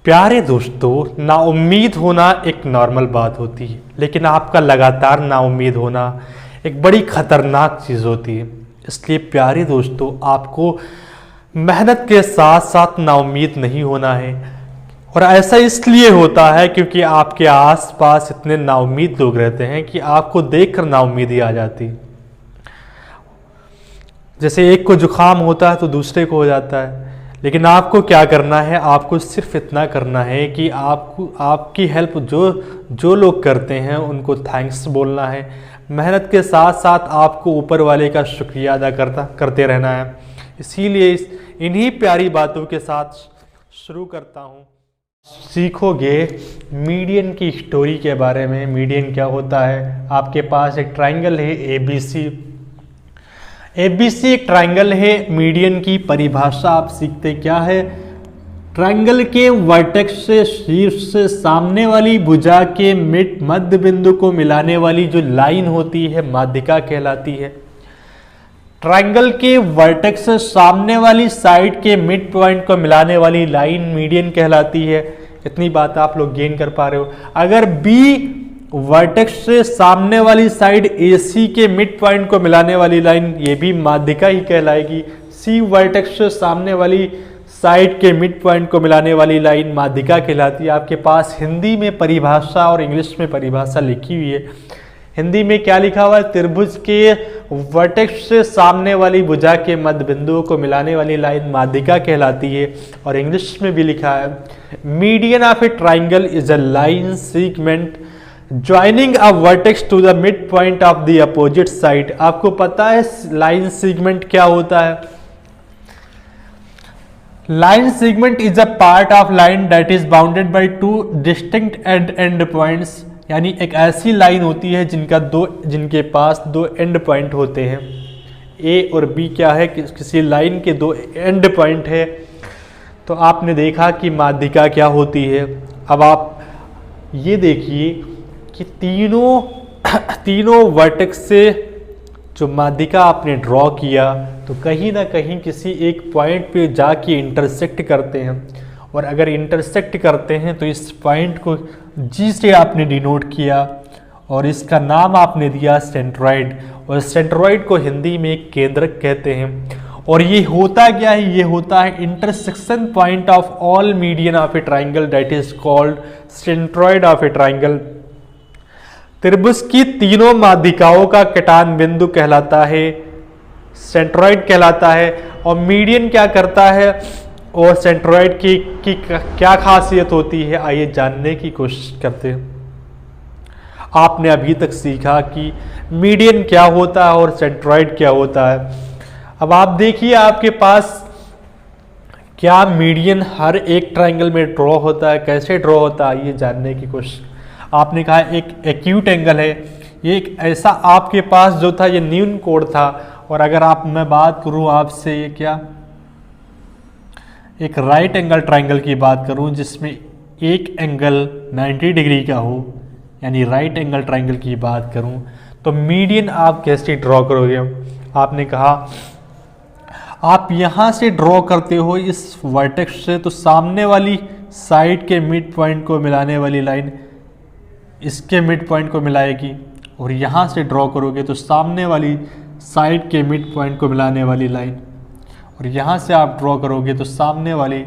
प्यारे दोस्तों, नाउम्मीद होना एक नॉर्मल बात होती है, लेकिन आपका लगातार नाउम्मीद होना एक बड़ी खतरनाक चीज़ होती है। इसलिए प्यारे दोस्तों, आपको मेहनत के साथ साथ नाउम्मीद नहीं होना है। और ऐसा इसलिए होता है क्योंकि आपके आसपास इतने नाउम्मीद लोग रहते हैं कि आपको देखकर नाउम्मीदी आ जाती है। जैसे एक को जुकाम होता है तो दूसरे को हो जाता है, लेकिन आपको क्या करना है, आपको सिर्फ इतना करना है कि आपकी हेल्प जो लोग करते हैं उनको थैंक्स बोलना है। मेहनत के साथ साथ आपको ऊपर वाले का शुक्रिया अदा करते रहना है। इसीलिए इन्हीं प्यारी बातों के साथ शुरू करता हूँ। सीखोगे मीडियन की स्टोरी के बारे में। मीडियन क्या होता है? आपके पास एक ट्राइंगल है ABC एक ट्राइंगल है। मीडियन की परिभाषा आप सीखते क्या है? ट्राइंगल के वर्टेक्स से शीर्ष से सामने वाली भुजा के मध्य बिंदु को मिलाने वाली जो लाइन होती है माध्यिका कहलाती है। ट्राइंगल के वर्टेक्स से सामने वाली साइड के मिड पॉइंट को मिलाने वाली लाइन मीडियन कहलाती है। इतनी बात आप लोग गेन कर पा रहे हो। अगर B वर्टेक्स से सामने वाली साइड AC के मिड पॉइंट को मिलाने वाली लाइन, ये भी माध्यिका ही कहलाएगी। C वर्टेक्स से सामने वाली साइड के मिड पॉइंट को मिलाने वाली लाइन माध्यिका कहलाती है। आपके पास हिंदी में परिभाषा और इंग्लिश में परिभाषा लिखी हुई है। हिंदी में क्या लिखा हुआ है? त्रिभुज के वर्टेक्स से सामने वाली भुजा के मध्य बिंदुओं को मिलाने वाली लाइन माध्यिका कहलाती है। और इंग्लिश में भी लिखा है, median of a triangle is a line segment joining a vertex to the mid point of the opposite side. आपको पता है लाइन सेगमेंट क्या होता है? Line segment is a part of line that is bounded by two distinct end points. यानी एक ऐसी line होती है जिनके पास दो एंड पॉइंट होते हैं। A और B क्या है? किसी लाइन के दो एंड पॉइंट है। तो आपने देखा कि माध्यिका क्या होती है। अब आप ये देखिए कि तीनों वर्टेक्स से जो माध्यिका आपने ड्रॉ किया तो कहीं ना कहीं किसी एक पॉइंट पे जाके इंटरसेक्ट करते हैं। और अगर इंटरसेक्ट करते हैं तो इस पॉइंट को G से आपने डिनोट किया और इसका नाम आपने दिया सेंट्रॉइड। और सेंट्रॉइड को हिंदी में केंद्रक कहते हैं। और ये होता क्या है? ये होता है intersection point of all median of a triangle that is called centroid of a triangle. त्रिभुज की तीनों माध्यिकाओं का कटान बिंदु कहलाता है, सेंट्रॉइड कहलाता है। और मीडियन क्या करता है और सेंट्रॉइड की क्या खासियत होती है, आइए जानने की कोशिश करते हैं। आपने अभी तक सीखा कि मीडियन क्या होता है और सेंट्रॉइड क्या होता है। अब आप देखिए आपके पास क्या मीडियन हर एक ट्राइंगल में ड्रॉ होता है, कैसे ड्रॉ होता है, ये जानने की कोशिश। आपने कहा एक एक्यूट एंगल है, ये एक ऐसा आपके पास जो था ये न्यून कोण था। और अगर मैं बात करूं आपसे, ये क्या एक राइट एंगल ट्राइंगल की बात करूं जिसमें एक एंगल 90 डिग्री का हो, यानी राइट एंगल ट्राइंगल की बात करूं, तो मीडियन आप कैसे ड्रॉ करोगे? आपने कहा आप यहां से ड्रॉ करते हो इस वर्टेक्स से, तो सामने वाली साइड के मिड पॉइंट को मिलाने वाली लाइन इसके मिड पॉइंट को मिलाएगी। और यहां से ड्रॉ करोगे तो सामने वाली साइड के मिड पॉइंट को मिलाने वाली लाइन। और यहां से आप ड्रॉ करोगे तो सामने वाली।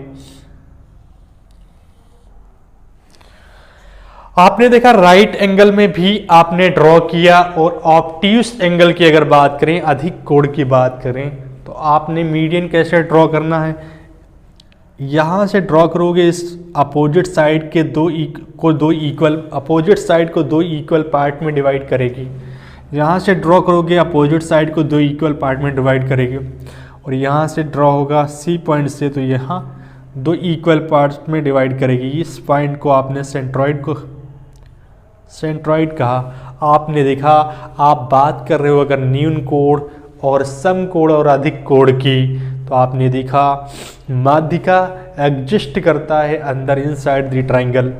आपने देखा राइट एंगल में भी आपने ड्रॉ किया। और ऑब्ट्यूस एंगल की अगर बात करें, अधिक कोण की बात करें, तो आपने मीडियन कैसे ड्रॉ करना है? यहां से ड्रॉ करोगे इस अपोजिट साइड के दो इक्वल पार्ट में डिवाइड करेगी। यहां से ड्रॉ करोगे अपोजिट साइड को दो इक्वल पार्ट में डिवाइड करेगी। और यहाँ से ड्रॉ होगा C पॉइंट से, तो यहाँ दो इक्वल पार्ट्स में डिवाइड करेगी। इस पॉइंट को आपने सेंट्रॉइड कहा। आपने देखा आप बात कर रहे हो अगर न्यून कोण और सम कोण और अधिक कोण की, तो आपने देखा माध्यिका एग्जिस्ट करता है अंदर इनसाइड द ट्राइंगल।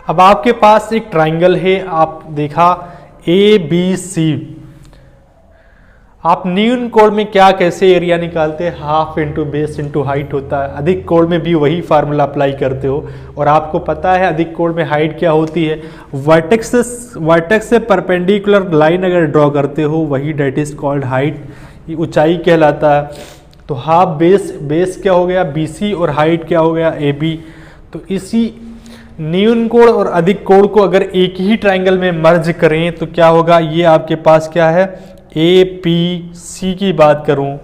अब आपके पास एक ट्राइंगल है, आप देखा ABC। आप न्यून कोण में क्या कैसे एरिया निकालते हैं, half into base into height होता है। अधिक कोण में भी वही फार्मूला अप्लाई करते हो, और आपको पता है अधिक कोण में हाइट क्या होती है, वर्टेक्स से परपेंडिकुलर लाइन अगर ड्रॉ करते हो वही डेट इज कॉल्ड हाइट, ऊंचाई कहलाता है। तो हाफ बेस क्या हो गया BC, और हाइट क्या हो गया AB। तो इसी न्यून कोण और अधिक कोण को अगर एक ही ट्राइंगल में मर्ज करें तो क्या होगा, ये आपके पास क्या है APC की बात करूं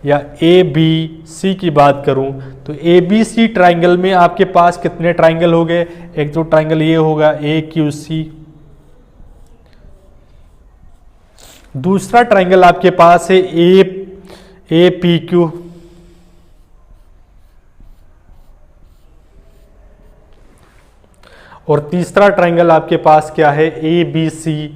या ABC की बात करूं, तो ABC ट्राइंगल में आपके पास कितने ट्राइंगल हो गए, एक तो ट्राइंगल ये होगा AQC, दूसरा ट्राइंगल आपके पास है APQ, और तीसरा ट्राइंगल आपके पास क्या है ABC।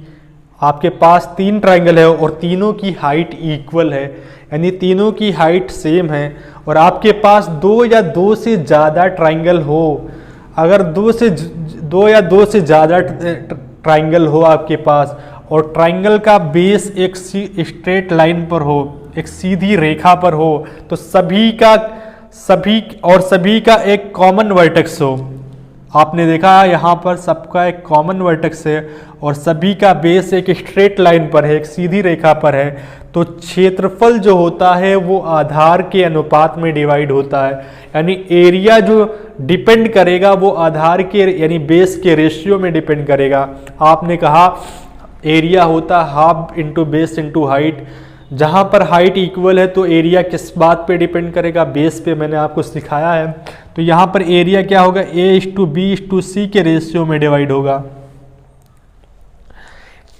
आपके पास 3 ट्राइंगल है और तीनों की हाइट इक्वल है, यानी तीनों की हाइट सेम है। और आपके पास 2 या 2 से ज़्यादा ट्राइंगल हो, अगर 2 या 2 से ज़्यादा ट्राइंगल हो आपके पास, और ट्राइंगल का बेस एक स्ट्रेट लाइन पर हो, एक सीधी रेखा पर हो, तो सभी का एक कॉमन वर्टेक्स हो। आपने देखा यहाँ पर सबका एक कॉमन वर्टेक्स है और सभी का बेस एक स्ट्रेट लाइन पर है, एक सीधी रेखा पर है, तो क्षेत्रफल जो होता है वो आधार के अनुपात में डिवाइड होता है। यानी एरिया जो डिपेंड करेगा वो आधार के यानी बेस के रेशियो में डिपेंड करेगा। आपने कहा एरिया होता half into base into height, जहाँ पर हाइट इक्वल है तो एरिया किस बात पे डिपेंड करेगा, बेस पे, मैंने आपको सिखाया है। तो यहाँ पर एरिया क्या होगा A/B/C के रेशियो में डिवाइड होगा।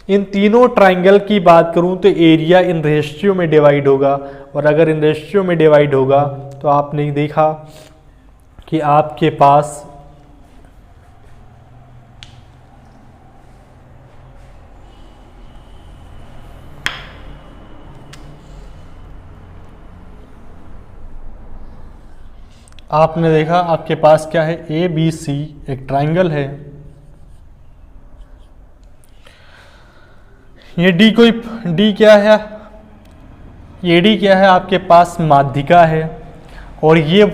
इन तीनों ट्राइंगल की बात करूं तो एरिया इन रेशियो में डिवाइड होगा, और अगर इन रेशियो में डिवाइड होगा तो आपने देखा कि आपके पास आपने देखा आपके पास क्या है ABC एक ट्राइंगल है, ये D क्या है, ये D क्या है, आपके पास माध्यिका है, और ये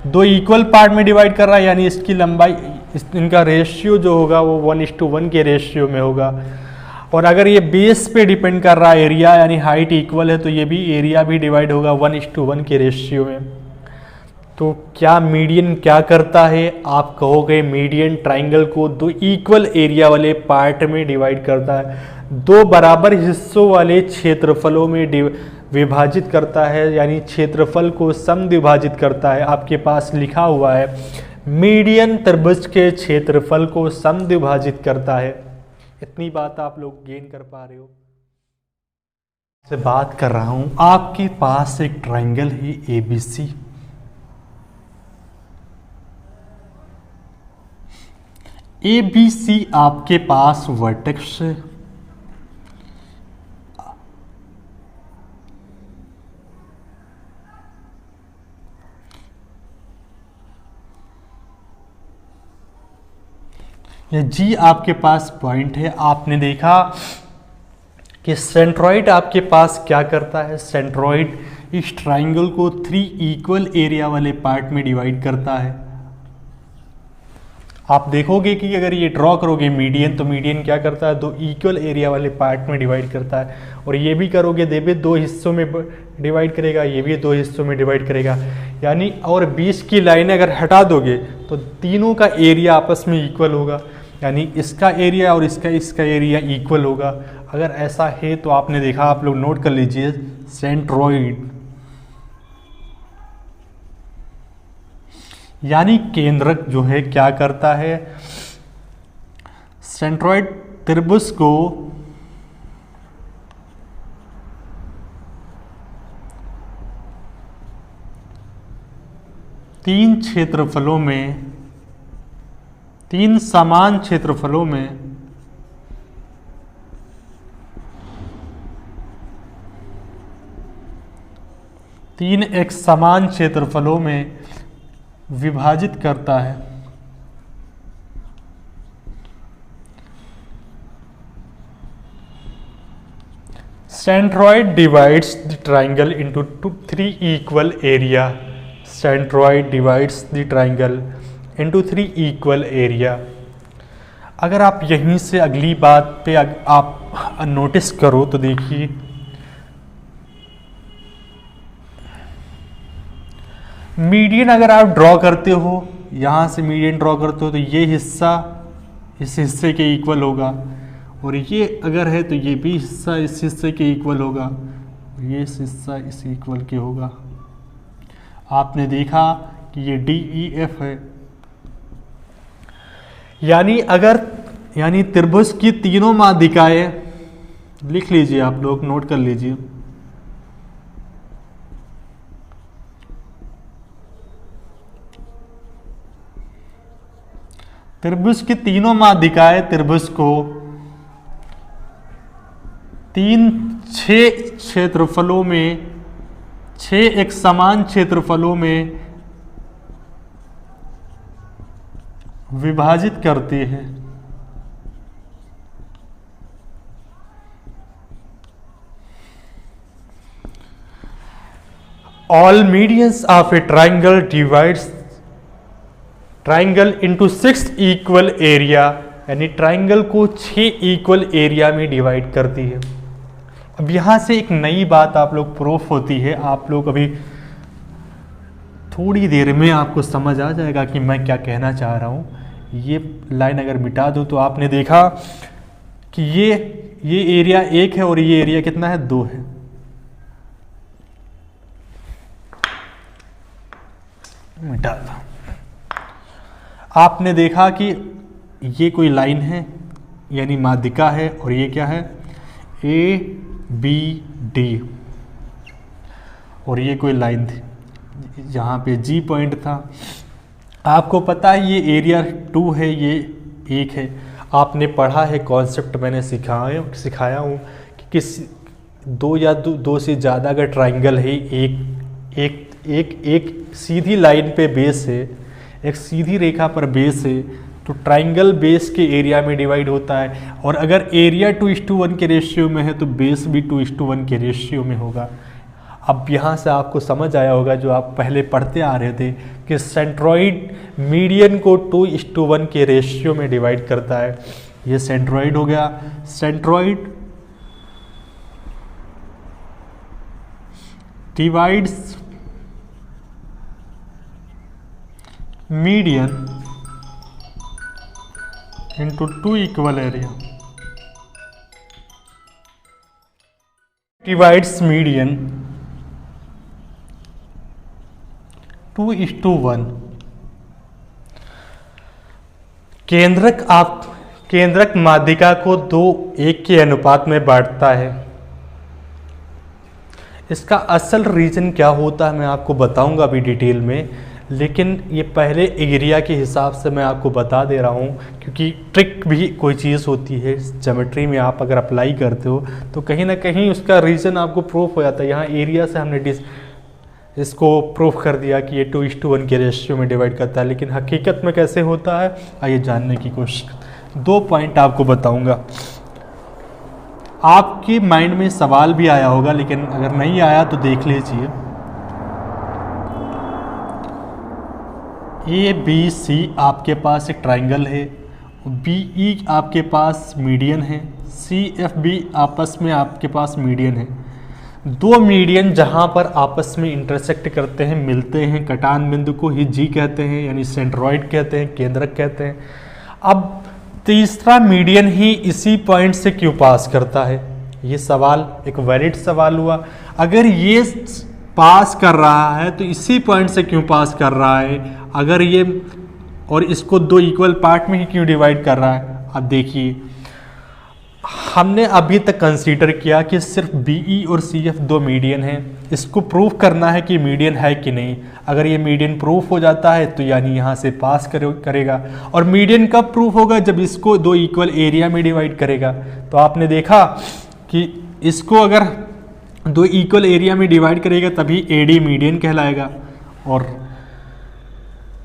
2 इक्वल पार्ट में डिवाइड कर रहा है, यानी इसकी लंबाई इनका रेशियो जो होगा वो 1:1 के रेशियो में होगा। और अगर ये बेस पे डिपेंड कर रहा है एरिया, यानी हाइट इक्वल है, तो ये भी एरिया भी डिवाइड होगा 1:1 के रेशियो में। तो क्या मीडियन क्या करता है, आप कहोगे मीडियन ट्राइंगल को 2 इक्वल एरिया वाले पार्ट में डिवाइड करता है, 2 बराबर हिस्सों वाले क्षेत्रफलों में विभाजित करता है, यानी क्षेत्रफल को समद्विभाजित करता है। आपके पास लिखा हुआ है मीडियन त्रिभुज के क्षेत्रफल को समद्विभाजित करता है। इतनी बात आप लोग गेन कर पा रहे हो। से बात कर रहा हूं, आपके पास एक ट्राइंगल है ABC, ABC आपके पास वर्टेक्स है, ये G आपके पास पॉइंट है। आपने देखा कि सेंट्रॉइड आपके पास क्या करता है, सेंट्रॉइड इस ट्राइंगल को 3 इक्वल एरिया वाले पार्ट में डिवाइड करता है। आप देखोगे कि अगर ये ड्रॉ करोगे मीडियन, तो मीडियन क्या करता है, 2 इक्वल एरिया वाले पार्ट में डिवाइड करता है। और ये भी करोगे दे भी 2 हिस्सों में डिवाइड करेगा, ये भी 2 हिस्सों में डिवाइड करेगा, यानी और 20 की लाइनें अगर हटा दोगे तो तीनों का एरिया आपस में इक्वल होगा, यानी इसका एरिया और इसका एरिया इक्वल होगा। अगर ऐसा है तो आपने देखा, आप लोग नोट कर लीजिए, सेंट्रॉइड यानी केंद्रक जो है क्या करता है, सेंट्रॉइड त्रिभुज को तीन समान क्षेत्रफलों में एक समान क्षेत्रफलों में विभाजित करता है। Centroid divides the triangle into 3 equal area. Centroid divides the triangle into 3 equal area. अगर आप यहीं से अगली बात पे आप नोटिस करो तो देखिए, मीडियन अगर आप ड्रॉ करते हो, यहाँ से मीडियन ड्रॉ करते हो तो ये हिस्सा इस हिस्से के इक्वल होगा, और ये अगर है तो ये भी हिस्सा इस हिस्से के इक्वल होगा, ये हिस्सा इस इक्वल के होगा। आपने देखा कि ये DEF है। यानी त्रिभुज की तीनों माध्यिकाएं, लिख लीजिए आप लोग, नोट कर लीजिए। त्रिभुज की तीनों माध्यिकाएं त्रिभुज को 6 क्षेत्रफलों में, 6 एक समान क्षेत्रफलों में विभाजित करती है। All medians of a triangle divides triangle into 6 equal area, यानी ट्राइंगल को 6 इक्वल एरिया में डिवाइड करती है। अब यहां से एक नई बात आप लोग प्रूफ होती है। आप लोग अभी थोड़ी देर में आपको समझ आ जाएगा कि मैं क्या कहना चाह रहा हूं। ये लाइन अगर मिटा दो तो आपने देखा कि ये एरिया 1 है और ये एरिया कितना है, 2 है। मिटा दो। आपने देखा कि ये कोई लाइन है यानी माध्यिका है, और ये क्या है, ABD, और ये कोई लाइन थी, यहाँ पे G पॉइंट था। आपको पता है ये एरिया 2 है, ये 1 है। आपने पढ़ा है कॉन्सेप्ट, मैंने सिखाया हूँ कि किस 2 या 2 से ज़्यादा अगर ट्राइंगल है, एक सीधी लाइन पे बेस है, एक सीधी रेखा पर बेस है, तो ट्राइंगल बेस के एरिया में डिवाइड होता है। और अगर एरिया 2:1 के रेशियो में है तो बेस भी 2:1 के रेशियो में होगा। अब यहाँ से आपको समझ आया होगा, जो आप पहले पढ़ते आ रहे थे, कि सेंट्रॉइड मीडियन को 2:1 के रेशियो में डिवाइड करता है। ये सेंट्रॉइड हो गया। Centroid divides median into 2 equal area, divides median 2:1। केंद्रक माध्यिका को 2:1 के अनुपात में बांटता है। इसका असल रीजन क्या होता है मैं आपको बताऊंगा अभी डिटेल में, लेकिन ये पहले एरिया के हिसाब से मैं आपको बता दे रहा हूँ, क्योंकि ट्रिक भी कोई चीज़ होती है ज्योमेट्री में। आप अगर अप्लाई करते हो तो कहीं ना कहीं उसका रीज़न आपको प्रूफ हो जाता है। यहाँ एरिया से हमने इसको प्रूफ कर दिया कि ये 2:1 के रेशियो में डिवाइड करता है, लेकिन हकीकत में कैसे होता है आइए जानने की कोशिश। 2 पॉइंट आपको बताऊँगा। आपके माइंड में सवाल भी आया होगा, लेकिन अगर नहीं आया तो देख लीजिए। ABC आपके पास एक ट्राइंगल है, BE आपके पास मीडियन है, CFB आपस में आपके पास मीडियन है। 2 मीडियन जहाँ पर आपस में इंटरसेक्ट करते हैं, मिलते हैं, कटान बिंदु को ही G कहते हैं, यानी सेंट्रॉइड कहते हैं, केंद्रक कहते हैं। अब तीसरा मीडियन ही इसी पॉइंट से क्यों पास करता है, ये सवाल एक वैलिड सवाल हुआ। अगर ये पास कर रहा है तो इसी पॉइंट से क्यों पास कर रहा है, अगर ये और इसको 2 इक्वल पार्ट में ही क्यों डिवाइड कर रहा है। अब देखिए, हमने अभी तक कंसीडर किया कि सिर्फ BE और CF 2 मीडियन हैं। इसको प्रूफ करना है कि मीडियन है कि नहीं। अगर ये मीडियन प्रूफ हो जाता है तो यानी यहाँ से पास करेगा। और मीडियन कब प्रूफ होगा, जब इसको 2 इक्वल एरिया में डिवाइड करेगा। तो आपने देखा कि इसको अगर 2 इक्वल एरिया में डिवाइड करेगा तभी AD मीडियन कहलाएगा। और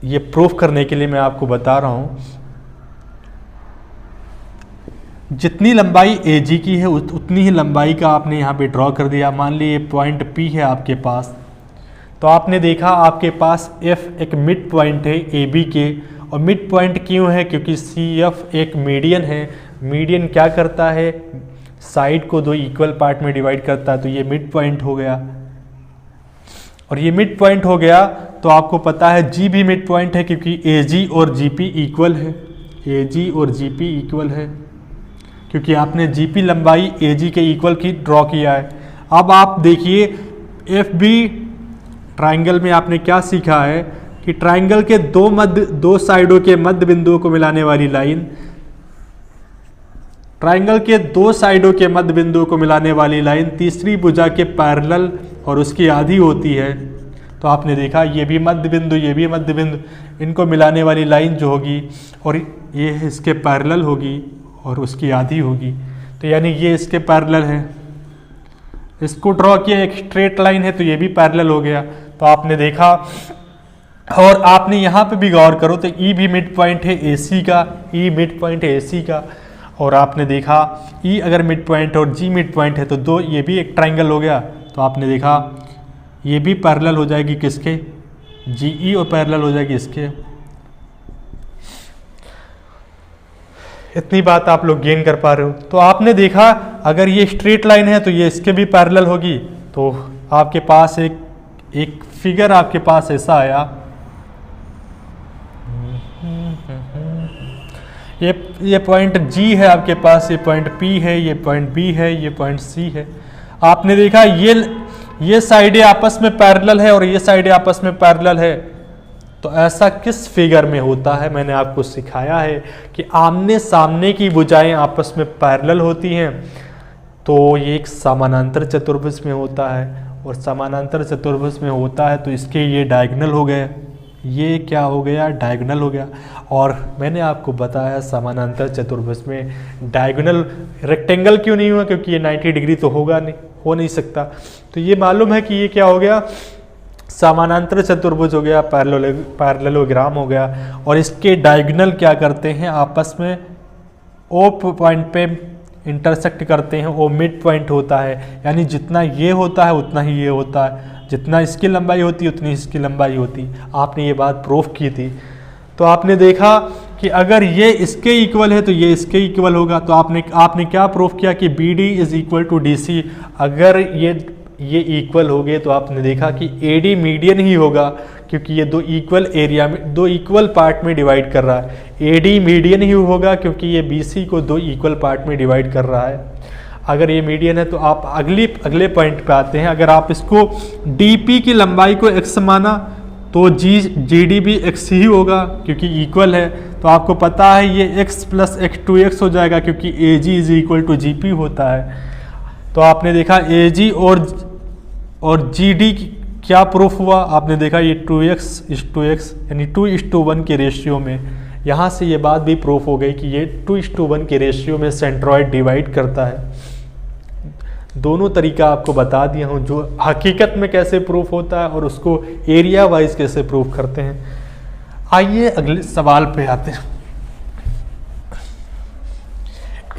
ये प्रूफ करने के लिए मैं आपको बता रहा हूँ, जितनी लंबाई AG की है उतनी ही लंबाई का आपने यहाँ पे ड्रॉ कर दिया। मान लीजिए पॉइंट P है आपके पास, तो आपने देखा आपके पास F एक मिड पॉइंट है AB के, और मिड पॉइंट क्यों है? क्योंकि CF एक मीडियन है। मीडियन क्या करता है? साइड को दो इक्वल पार्ट में डिवाइड करता है, तो ये मिड पॉइंट हो गया। और ये मिड पॉइंट हो गया तो आपको पता है G भी मिड पॉइंट है, क्योंकि AG और GP इक्वल है। AG और GP इक्वल है क्योंकि आपने GP लंबाई AG के इक्वल की ड्रॉ किया है। अब आप देखिए FB ट्राइंगल में आपने क्या सीखा है कि ट्राइंगल के दो साइडों के मध्य बिंदुओं को मिलाने वाली लाइन, ट्राइंगल के दो साइडों के मध्य बिंदुओं को मिलाने वाली लाइन तीसरी भुजा के पैरेलल और उसकी आधी होती है। तो आपने देखा ये भी मध्य बिंदु, ये भी मध्य बिंदु, इनको मिलाने वाली लाइन जो होगी और ये इसके पैरेलल होगी और उसकी आधी होगी। तो यानी ये इसके पैरेलल है, इसको ड्रॉ किया, एक स्ट्रेट लाइन है तो ये भी पैरेलल हो गया। तो आपने देखा, और आपने यहाँ पे भी गौर करो तो E भी मिड पॉइंट है AC का, E मिड पॉइंट है AC का। और आपने देखा E अगर मिड पॉइंट और G मिड पॉइंट है तो दो, ये भी एक ट्राइंगल हो गया। तो आपने देखा ये भी पैरेलल हो जाएगी किसके? GE, और पैरेलल हो जाएगी इसके। इतनी बात आप लोग गेन कर पा रहे हो। तो आपने देखा अगर ये स्ट्रेट लाइन है तो ये इसके भी पैरेलल होगी। तो आपके पास एक फिगर आपके पास ऐसा आया, ये पॉइंट G है आपके पास, ये पॉइंट P है, ये पॉइंट B है, ये पॉइंट C है। आपने देखा ये साइडें आपस में पैरेलल है और ये साइडें आपस में पैरेलल है। तो ऐसा किस फिगर में होता है? मैंने आपको सिखाया है कि आमने सामने की भुजाएं आपस में पैरेलल होती हैं तो ये एक समानांतर चतुर्भुज में होता है, और समानांतर चतुर्भुज में होता है तो इसके ये डायगोनल हो गए। ये क्या हो गया? डायगोनल हो गया। और मैंने आपको बताया समानांतर चतुर्भुज में डायगोनल रेक्टेंगल क्यों नहीं हुआ? क्योंकि ये 90 डिग्री तो हो नहीं सकता। तो ये मालूम है कि ये क्या हो गया? समानांतर चतुर्भुज हो गया, पैरेललोग्राम हो गया। और इसके डायगोनल क्या करते हैं? आपस में O पॉइंट पे इंटरसेक्ट करते हैं। O मिड पॉइंट होता है, यानी जितना ये होता है उतना ही ये होता है, जितना इसकी लंबाई होती है उतनी इसकी लंबाई होती। आपने ये बात प्रूफ की थी। तो आपने देखा कि अगर ये इसके इक्वल है तो ये इसके इक्वल होगा। तो आपने क्या प्रूफ किया कि BD is equal to DC। अगर ये इक्वल हो गए तो आपने देखा कि AD मीडियन ही होगा, क्योंकि ये दो इक्वल एरिया में, दो इक्वल पार्ट में डिवाइड कर रहा है। AD मीडियन ही होगा क्योंकि ये BC को दो इक्वल पार्ट में डिवाइड कर रहा है। अगर ये मीडियन है तो आप अगले पॉइंट पे आते हैं। अगर आप इसको DP की लंबाई को x माना तो GD भी x ही होगा क्योंकि इक्वल है। तो आपको पता है ये x प्लस x 2x हो जाएगा क्योंकि AG is equal to GP होता है। तो आपने देखा AG और GD क्या प्रूफ हुआ? आपने देखा ये 2x यानी 2:1 के रेशियो में। यहाँ से ये बात भी प्रूफ हो गई कि ये 2:1 के रेशियो में सेंट्रॉइड डिवाइड करता है। दोनों तरीका आपको बता दिया हूँ, जो हकीकत में कैसे प्रूफ होता है और उसको एरिया वाइज कैसे प्रूफ करते हैं। आइए अगले सवाल पे आते हैं।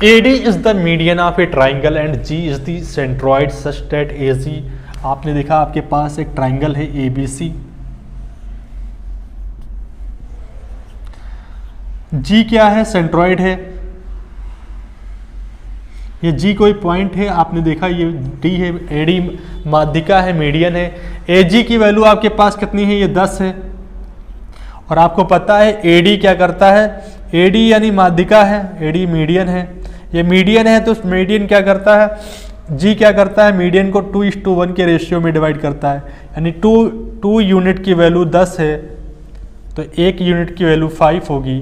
AD is the median of a triangle and G is the centroid such that AG। आपने देखा आपके पास एक ट्राइंगल है ABC, G क्या है? सेंट्रॉइड है। ये G कोई पॉइंट है, आपने देखा ये D है, AD माध्यिका है, मीडियन है। AG की वैल्यू आपके पास कितनी है? ये 10 है। और आपको पता है AD क्या करता है? AD यानी माध्यिका है, AD मीडियन है। ये मीडियन है तो मीडियन क्या करता है? G क्या करता है? मीडियन को 2:1 के रेशियो में डिवाइड करता है, यानी 2 यूनिट की वैल्यू 10 है तो 1 यूनिट की वैल्यू 5 होगी।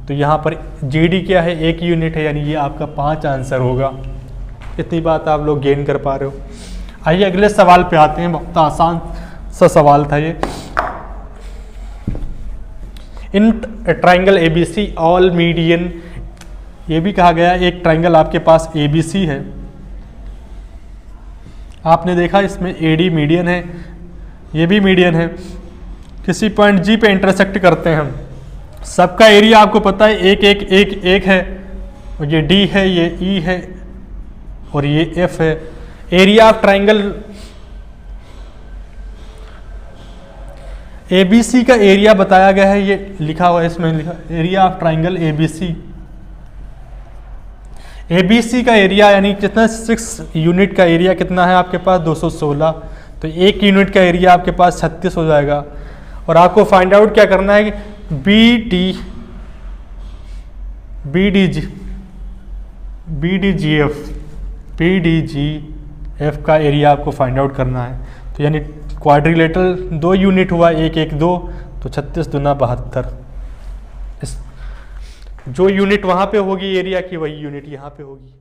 तो यहाँ पर GD क्या है? 1 यूनिट है, यानी ये आपका 5 आंसर होगा। इतनी बात आप लोग गेन कर पा रहे हो। आइए अगले सवाल पे आते हैं। बहुत आसान सा सवाल था ये। In triangle ABC all median, ये भी कहा गया एक ट्राइंगल आपके पास ABC है। आपने देखा इसमें AD मीडियन है, ये भी मीडियन है। किसी पॉइंट G पे इंटरसेक्ट करते हैं हम। सबका एरिया आपको पता है 1 1 1 1 है। और ये डी है, ये ई है और ये एफ है। एरिया ऑफ ट्राइंगल एबीसी का एरिया बताया गया है, ये लिखा हुआ है इसमें, लिखा area of triangle ABC. ABC का एरिया यानी कितना, 6 यूनिट का एरिया कितना है आपके पास, 216। तो 1 यूनिट का एरिया आपके पास 36 हो जाएगा। और आपको फाइंड आउट क्या करना है कि बीडीजीएफ का एरिया आपको फाइंड आउट करना है। तो यानी क्वाड्रिलेटरल 2 यूनिट हुआ, 1 1 2, तो 36 दूना 72। जो यूनिट वहाँ पे होगी एरिया की, वही यूनिट यहाँ पे होगी।